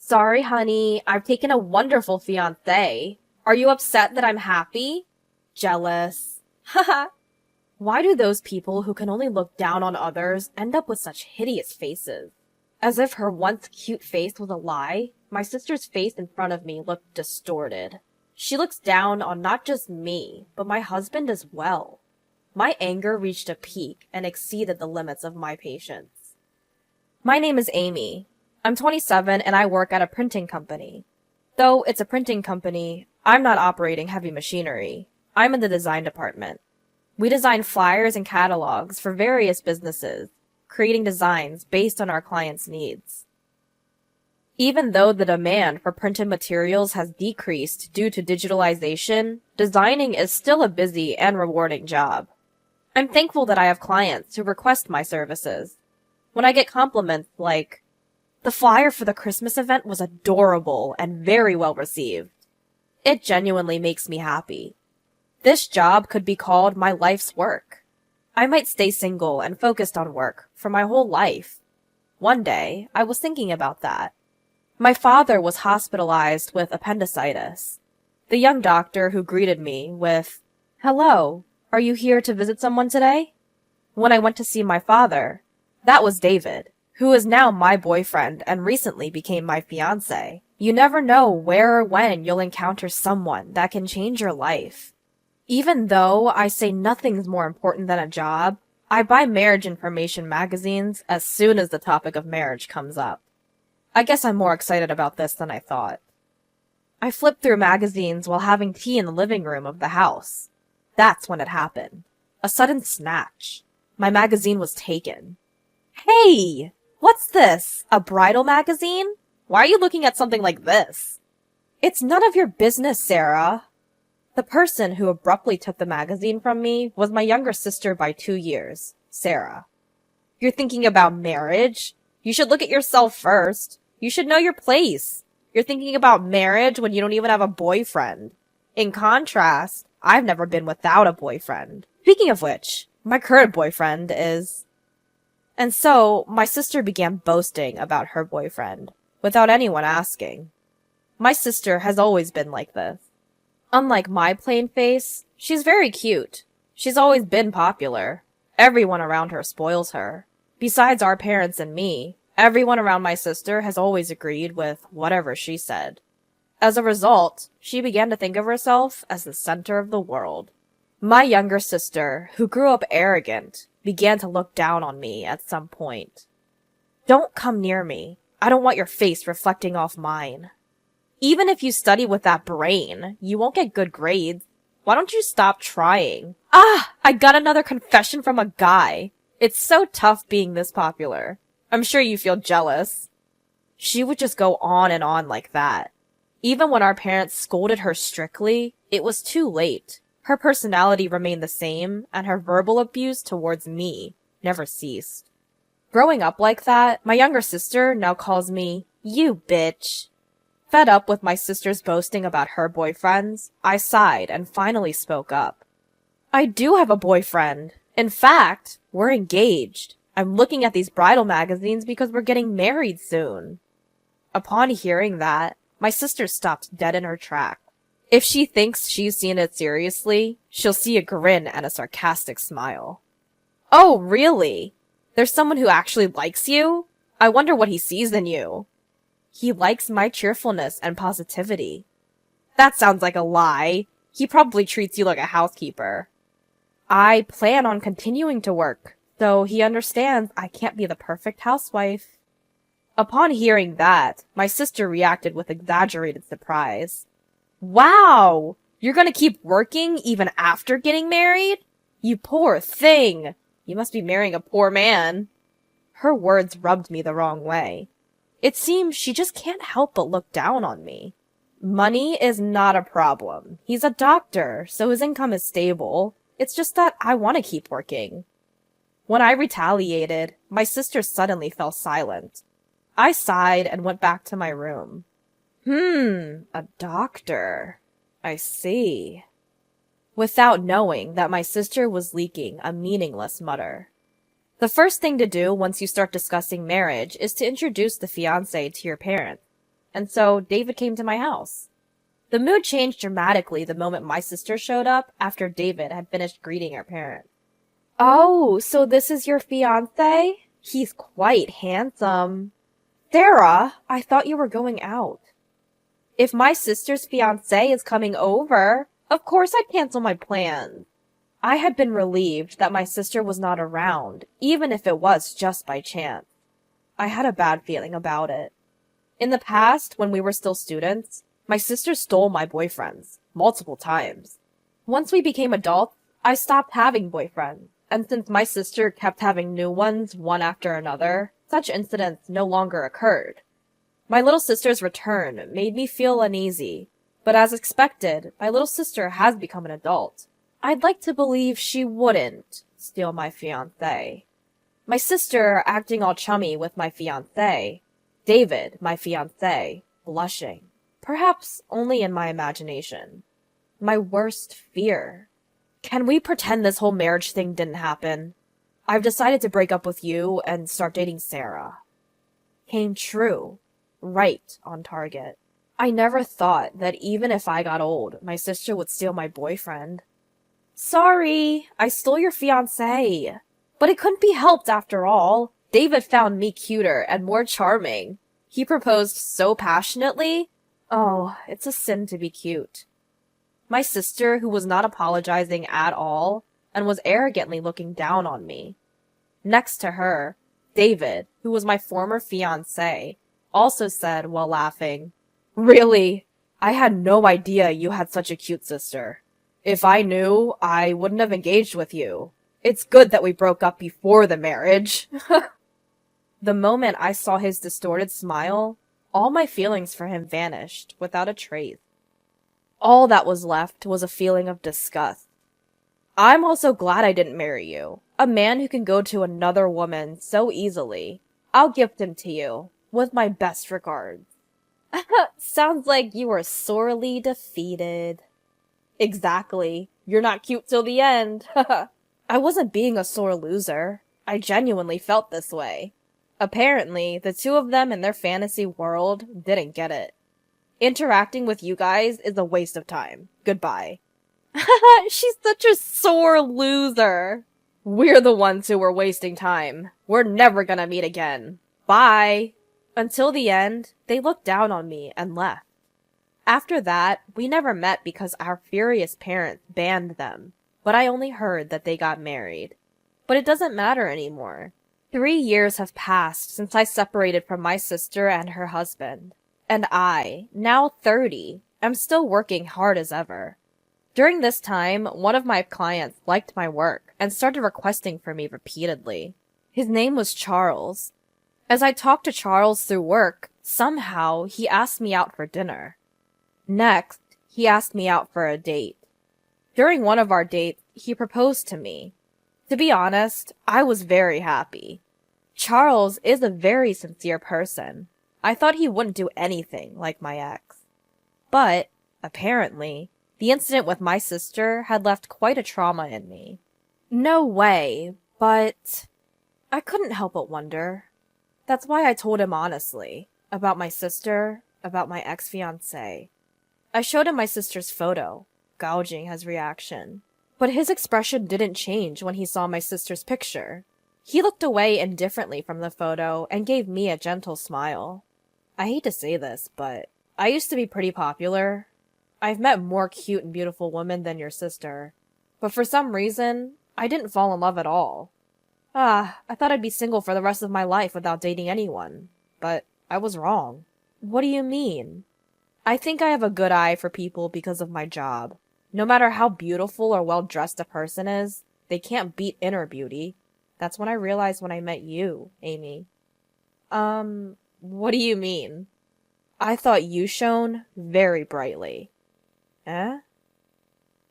Sorry, honey, I've taken a wonderful fiancé. Are you upset that I'm happy? Jealous. Haha. Why do those people who can only look down on others end up with such hideous faces? As if her once cute face was a lie, my sister's face in front of me looked distorted. She looks down on not just me, but my husband as well. My anger reached a peak and exceeded the limits of my patience. My name is Amy. I'm 27 and I work at a printing company. Though it's a printing company, I'm not operating heavy machinery. I'm in the design department. We design flyers and catalogs for various businesses, creating designs based on our clients' needs. Even though the demand for printed materials has decreased due to digitalization, designing is still a busy and rewarding job. I'm thankful that I have clients who request my services. When I get compliments like, "The flyer for the Christmas event was adorable and very well received," it genuinely makes me happy. This job could be called my life's work. I might stay single and focused on work for my whole life. One day, I was thinking about that. My father was hospitalized with appendicitis. The young doctor who greeted me with, "Hello, are you here to visit someone today?" When I went to see my father, that was David, who is now my boyfriend and recently became my fiancé. You never know where or when you'll encounter someone that can change your life. Even though I say nothing's more important than a job, I buy marriage information magazines as soon as the topic of marriage comes up. I guess I'm more excited about this than I thought. I flipped through magazines while having tea in the living room of the house. That's when it happened. A sudden snatch. My magazine was taken. Hey! What's this? A bridal magazine? Why are you looking at something like this? It's none of your business, Sarah. The person who abruptly took the magazine from me was my younger sister by 2 years, Sarah. You're thinking about marriage? You should look at yourself first. You should know your place. You're thinking about marriage when you don't even have a boyfriend. In contrast, I've never been without a boyfriend. Speaking of which, my current boyfriend is... And so, my sister began boasting about her boyfriend, without anyone asking. My sister has always been like this. Unlike my plain face, she's very cute. She's always been popular. Everyone around her spoils her. Besides our parents and me, everyone around my sister has always agreed with whatever she said. As a result, she began to think of herself as the center of the world. My younger sister, who grew up arrogant, began to look down on me at some point. "Don't come near me. I don't want your face reflecting off mine. Even if you study with that brain, you won't get good grades. Why don't you stop trying?" Ah! I got another confession from a guy. It's so tough being this popular. I'm sure you feel jealous. She would just go on and on like that. Even when our parents scolded her strictly, it was too late. Her personality remained the same, and her verbal abuse towards me never ceased. Growing up like that, my younger sister now calls me, "You bitch." Fed up with my sister's boasting about her boyfriends, I sighed and finally spoke up. "I do have a boyfriend. In fact, we're engaged. I'm looking at these bridal magazines because we're getting married soon." Upon hearing that, my sister stopped dead in her tracks. If she thinks she's seen it seriously, she'll see a grin and a sarcastic smile. "Oh, really? There's someone who actually likes you? I wonder what he sees in you." "He likes my cheerfulness and positivity." "That sounds like a lie. He probably treats you like a housekeeper." "I plan on continuing to work, so he understands I can't be the perfect housewife." Upon hearing that, my sister reacted with exaggerated surprise. "Wow! You're gonna keep working even after getting married? You poor thing! You must be marrying a poor man." Her words rubbed me the wrong way. It seems she just can't help but look down on me. Money is not a problem. He's a doctor, so his income is stable. It's just that I want to keep working. When I retaliated, my sister suddenly fell silent. I sighed and went back to my room. A doctor. I see. Without knowing that my sister was leaking a meaningless mutter. The first thing to do once you start discussing marriage is to introduce the fiancé to your parents, and so David came to my house. The mood changed dramatically the moment my sister showed up after David had finished greeting our parents. Oh, so this is your fiancé? He's quite handsome. Sarah, I thought you were going out. If my sister's fiancé is coming over, of course I'd cancel my plans. I had been relieved that my sister was not around, even if it was just by chance. I had a bad feeling about it. In the past, when we were still students, my sister stole my boyfriends, multiple times. Once we became adults, I stopped having boyfriends, and since my sister kept having new ones one after another, such incidents no longer occurred. My little sister's return made me feel uneasy, but as expected, my little sister has become an adult. I'd like to believe she wouldn't steal my fiancé. My sister acting all chummy with my fiancé. David, my fiancé, blushing. Perhaps only in my imagination. My worst fear. Can we pretend this whole marriage thing didn't happen? I've decided to break up with you and start dating Sarah. Came true. Right on target. I never thought that even if I got old, my sister would steal my boyfriend. Sorry, I stole your fiancé. But it couldn't be helped after all. David found me cuter and more charming. He proposed so passionately. Oh, it's a sin to be cute. My sister, who was not apologizing at all, and was arrogantly looking down on me. Next to her, David, who was my former fiancé, also said while laughing, Really? I had no idea you had such a cute sister. If I knew, I wouldn't have engaged with you. It's good that we broke up before the marriage. The moment I saw his distorted smile, all my feelings for him vanished without a trace. All that was left was a feeling of disgust. I'm also glad I didn't marry you. A man who can go to another woman so easily. I'll gift him to you, with my best regards. Sounds like you were sorely defeated. Exactly. You're not cute till the end. I wasn't being a sore loser. I genuinely felt this way. Apparently, the two of them in their fantasy world didn't get it. Interacting with you guys is a waste of time. Goodbye. She's such a sore loser. We're the ones who were wasting time. We're never gonna meet again. Bye. Until the end, they looked down on me and left. After that, we never met because our furious parents banned them, but I only heard that they got married. But it doesn't matter anymore. 3 years have passed since I separated from my sister and her husband, and I, now 30, am still working hard as ever. During this time, one of my clients liked my work and started requesting for me repeatedly. His name was Charles. As I talked to Charles through work, somehow he asked me out for dinner. Next, he asked me out for a date. During one of our dates, he proposed to me. To be honest, I was very happy. Charles is a very sincere person. I thought he wouldn't do anything like my ex. But, apparently, the incident with my sister had left quite a trauma in me. No way, but I couldn't help but wonder. That's why I told him honestly, about my sister, about my ex-fiancé. I showed him my sister's photo, gouging his reaction. But his expression didn't change when he saw my sister's picture. He looked away indifferently from the photo and gave me a gentle smile. I hate to say this, but I used to be pretty popular. I've met more cute and beautiful women than your sister. But for some reason, I didn't fall in love at all. I thought I'd be single for the rest of my life without dating anyone. But I was wrong. What do you mean? I think I have a good eye for people because of my job. No matter how beautiful or well-dressed a person is, they can't beat inner beauty. That's what I realized when I met you, Amy. What do you mean? I thought you shone very brightly. Eh?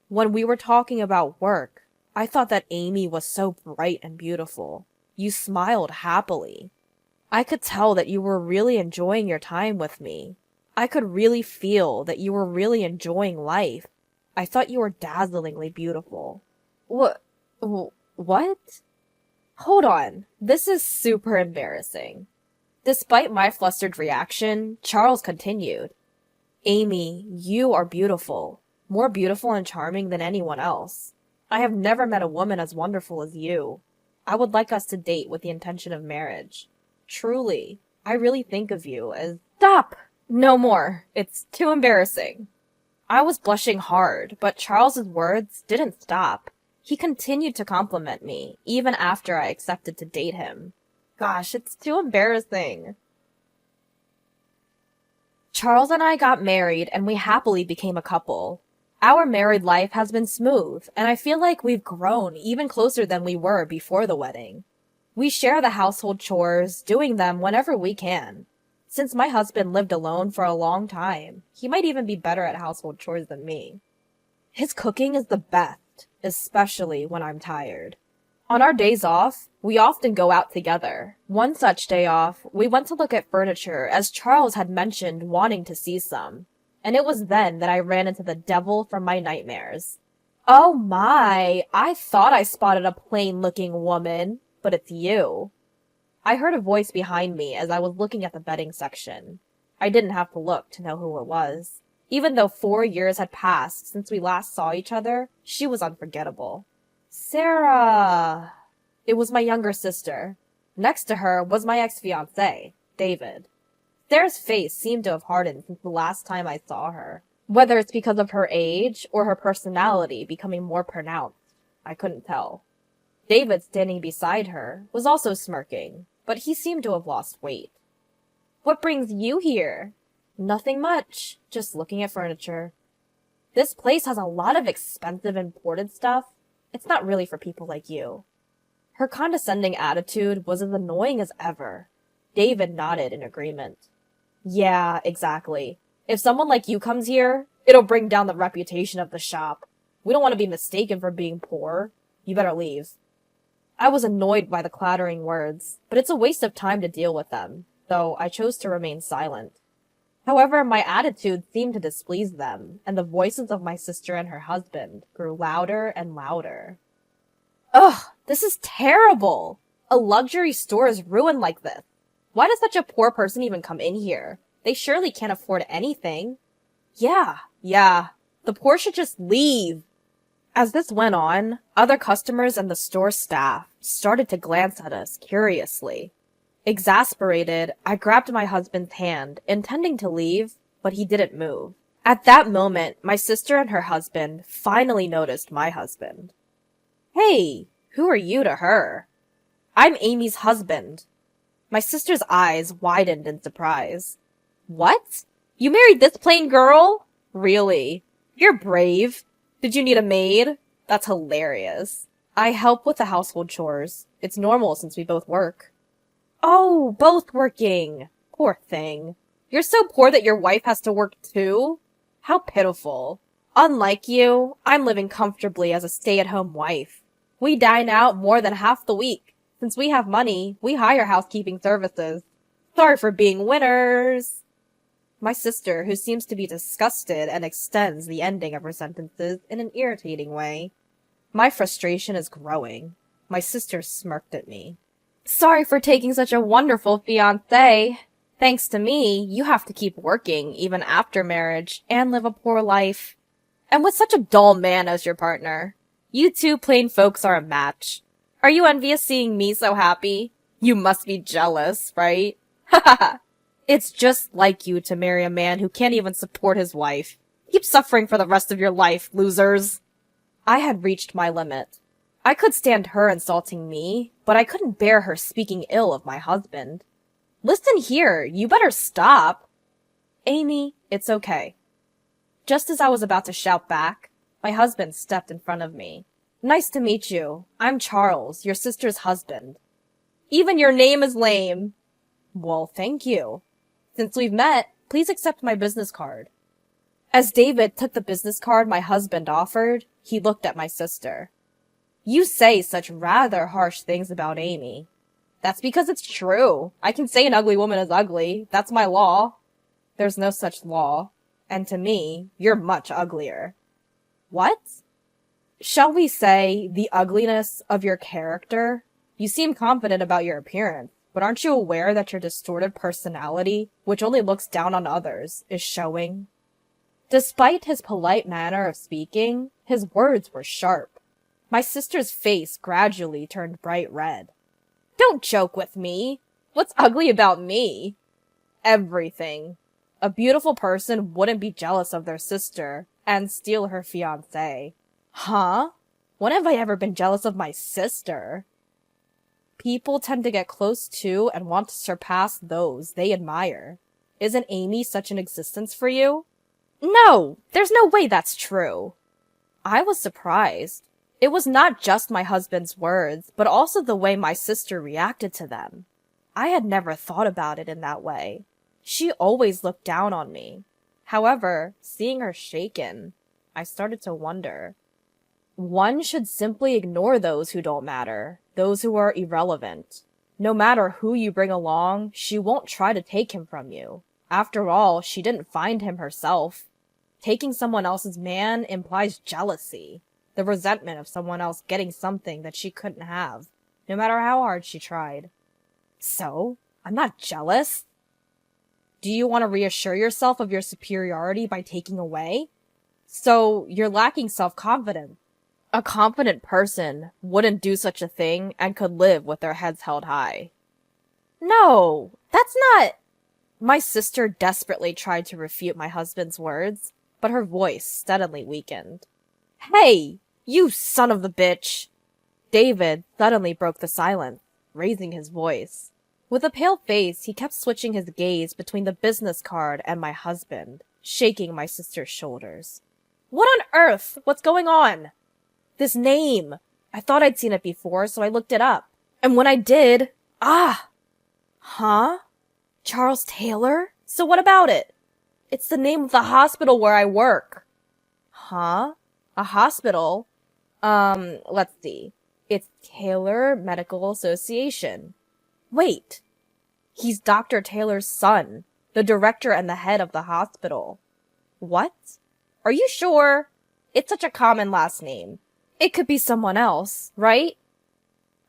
When we were talking about work, I thought that Amy was so bright and beautiful. You smiled happily. I could tell that you were really enjoying your time with me. I could really feel that you were really enjoying life. I thought you were dazzlingly beautiful. What? Hold on. This is super embarrassing. Despite my flustered reaction, Charles continued. Amy, you are beautiful. More beautiful and charming than anyone else. I have never met a woman as wonderful as you. I would like us to date with the intention of marriage. Truly, I really think of you as— Stop! No more. It's too embarrassing. I was blushing hard, but Charles's words didn't stop. He continued to compliment me, even after I accepted to date him. Gosh, it's too embarrassing. Charles and I got married, and we happily became a couple. Our married life has been smooth, and I feel like we've grown even closer than we were before the wedding. We share the household chores, doing them whenever we can. Since my husband lived alone for a long time, he might even be better at household chores than me. His cooking is the best, especially when I'm tired. On our days off, we often go out together. One such day off, we went to look at furniture as Charles had mentioned wanting to see some. And it was then that I ran into the devil from my nightmares. Oh my, I thought I spotted a plain-looking woman, but it's you. I heard a voice behind me as I was looking at the bedding section. I didn't have to look to know who it was. Even though 4 years had passed since we last saw each other, she was unforgettable. Sarah! It was my younger sister. Next to her was my ex-fiancé, David. Sarah's face seemed to have hardened since the last time I saw her. Whether it's because of her age or her personality becoming more pronounced, I couldn't tell. David, standing beside her, was also smirking, but he seemed to have lost weight. What brings you here? Nothing much, just looking at furniture. This place has a lot of expensive imported stuff. It's not really for people like you. Her condescending attitude was as annoying as ever. David nodded in agreement. Yeah, exactly. If someone like you comes here, it'll bring down the reputation of the shop. We don't want to be mistaken for being poor. You better leave. I was annoyed by the clattering words, but it's a waste of time to deal with them, though I chose to remain silent. However, my attitude seemed to displease them, and the voices of my sister and her husband grew louder and louder. Ugh, this is terrible! A luxury store is ruined like this. Why does such a poor person even come in here? They surely can't afford anything. Yeah, the poor should just leave. As this went on, other customers and the store staff started to glance at us curiously. Exasperated, I grabbed my husband's hand, intending to leave, but he didn't move. At that moment, my sister and her husband finally noticed my husband. Hey, who are you to her? I'm Amy's husband. My sister's eyes widened in surprise. What? You married this plain girl? Really? You're brave. Did you need a maid? That's hilarious. I help with the household chores. It's normal since we both work. Oh, both working. Poor thing. You're so poor that your wife has to work too? How pitiful. Unlike you, I'm living comfortably as a stay-at-home wife. We dine out more than half the week. Since we have money, we hire housekeeping services. Sorry for being winners. My sister, who seems to be disgusted and extends the ending of her sentences in an irritating way. My frustration is growing. My sister smirked at me. Sorry for taking such a wonderful fiancé. Thanks to me, you have to keep working even after marriage and live a poor life. And with such a dull man as your partner, you two plain folks are a match. Are you envious seeing me so happy? You must be jealous, right? Ha ha ha. It's just like you to marry a man who can't even support his wife. Keep suffering for the rest of your life, losers. I had reached my limit. I could stand her insulting me, but I couldn't bear her speaking ill of my husband. Listen here, you better stop. Amy, it's okay. Just as I was about to shout back, my husband stepped in front of me. Nice to meet you. I'm Charles, your sister's husband. Even your name is lame. Well, thank you. Since we've met, please accept my business card. As David took the business card my husband offered, he looked at my sister. You say such rather harsh things about Amy. That's because it's true. I can say an ugly woman is ugly. That's my law. There's no such law. And to me, you're much uglier. What? Shall we say the ugliness of your character? You seem confident about your appearance, but aren't you aware that your distorted personality, which only looks down on others, is showing? Despite his polite manner of speaking, his words were sharp. My sister's face gradually turned bright red. Don't joke with me. What's ugly about me? Everything. A beautiful person wouldn't be jealous of their sister and steal her fiancé. Huh? When have I ever been jealous of my sister? People tend to get close to and want to surpass those they admire. Isn't Amy such an existence for you? No, there's no way that's true. I was surprised. It was not just my husband's words, but also the way my sister reacted to them. I had never thought about it in that way. She always looked down on me. However, seeing her shaken, I started to wonder. One should simply ignore those who don't matter, those who are irrelevant. No matter who you bring along, she won't try to take him from you. After all, she didn't find him herself. Taking someone else's man implies jealousy, the resentment of someone else getting something that she couldn't have, no matter how hard she tried. So, I'm not jealous. Do you want to reassure yourself of your superiority by taking away? So, you're lacking self-confidence. A confident person wouldn't do such a thing and could live with their heads held high. No, that's not... My sister desperately tried to refute my husband's words, but her voice steadily weakened. Hey, you son of a bitch! David suddenly broke the silence, raising his voice. With a pale face, he kept switching his gaze between the business card and my husband, shaking my sister's shoulders. What on earth? What's going on? This name! I thought I'd seen it before, so I looked it up. And when I did... Huh? Charles Taylor? So what about it? It's the name of the hospital where I work. Huh? A hospital? Let's see. It's Taylor Medical Association. Wait. He's Dr. Taylor's son, the director and the head of the hospital. What? Are you sure? It's such a common last name. It could be someone else, right?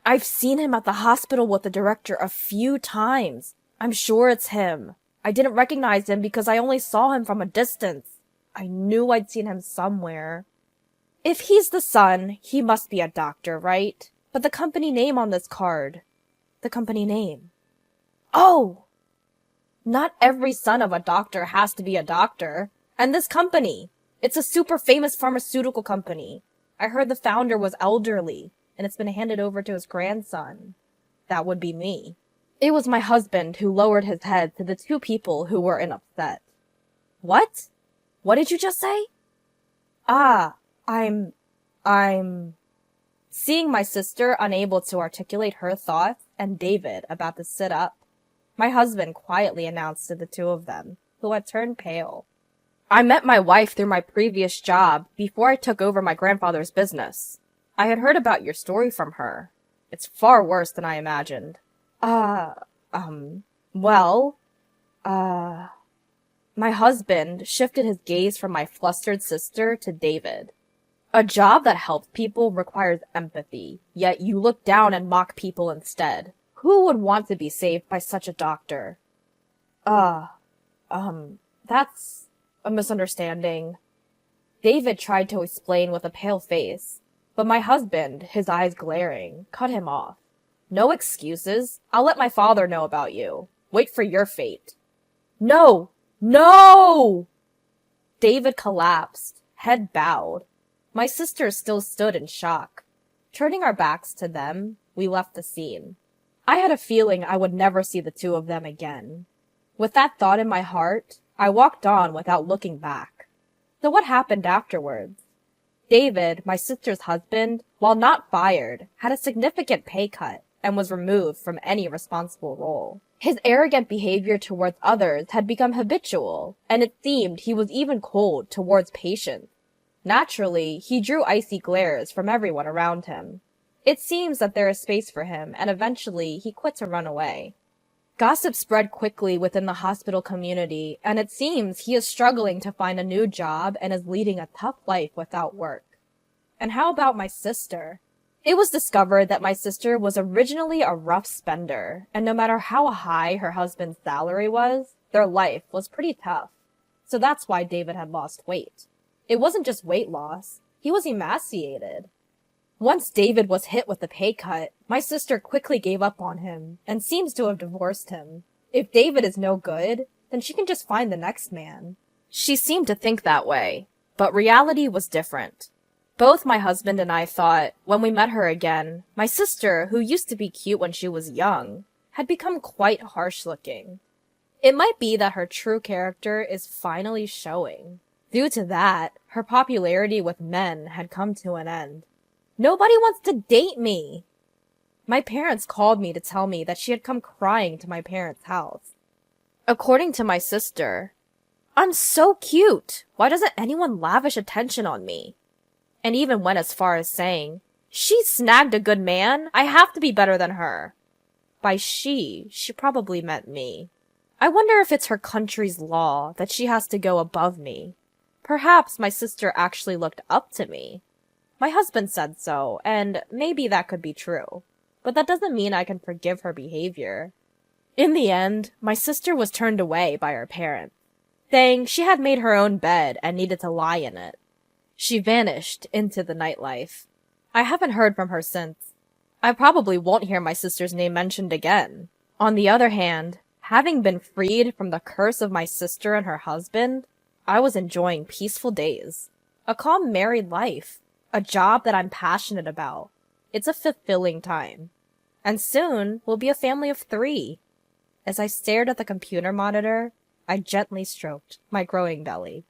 I've seen him at the hospital with the director a few times. I'm sure it's him. I didn't recognize him because I only saw him from a distance. I knew I'd seen him somewhere. If he's the son, he must be a doctor, right? But the company name on this card. The company name. Oh! Not every son of a doctor has to be a doctor. And this company. It's a super famous pharmaceutical company. I heard the founder was elderly, and it's been handed over to his grandson. That would be me. It was my husband who lowered his head to the two people who were in upset. What? What did you just say? I'm... Seeing my sister unable to articulate her thoughts and David about to sit up, my husband quietly announced to the two of them, who had turned pale. I met my wife through my previous job before I took over my grandfather's business. I had heard about your story from her. It's far worse than I imagined. My husband shifted his gaze from my flustered sister to David. A job that helps people requires empathy, yet you look down and mock people instead. Who would want to be saved by such a doctor? That's a misunderstanding. David tried to explain with a pale face, but my husband, his eyes glaring, cut him off. No excuses. I'll let my father know about you. Wait for your fate. No! No! David collapsed, head bowed. My sister still stood in shock. Turning our backs to them, we left the scene. I had a feeling I would never see the two of them again. With that thought in my heart, I walked on without looking back. So what happened afterwards? David, my sister's husband, while not fired, had a significant pay cut and was removed from any responsible role. His arrogant behavior towards others had become habitual, and it seemed he was even cold towards patients. Naturally, he drew icy glares from everyone around him. It seems that there is space for him, and eventually he quit to run away. Gossip spread quickly within the hospital community, and it seems he is struggling to find a new job and is leading a tough life without work. And how about my sister? It was discovered that my sister was originally a rough spender, and no matter how high her husband's salary was, their life was pretty tough. So that's why David had lost weight. It wasn't just weight loss, he was emaciated. Once David was hit with the pay cut, my sister quickly gave up on him, and seems to have divorced him. If David is no good, then she can just find the next man. She seemed to think that way, but reality was different. Both my husband and I thought, when we met her again, my sister, who used to be cute when she was young, had become quite harsh-looking. It might be that her true character is finally showing. Due to that, her popularity with men had come to an end. Nobody wants to date me! My parents called me to tell me that she had come crying to my parents' house. According to my sister, I'm so cute! Why doesn't anyone lavish attention on me? And even went as far as saying, she snagged a good man, I have to be better than her. By she probably meant me. I wonder if it's her country's law that she has to go above me. Perhaps my sister actually looked up to me. My husband said so, and maybe that could be true. But that doesn't mean I can forgive her behavior. In the end, my sister was turned away by her parents, saying she had made her own bed and needed to lie in it. She vanished into the nightlife. I haven't heard from her since. I probably won't hear my sister's name mentioned again. On the other hand, having been freed from the curse of my sister and her husband, I was enjoying peaceful days. A calm married life. A job that I'm passionate about. It's a fulfilling time. And soon, we'll be a family of 3. As I stared at the computer monitor, I gently stroked my growing belly.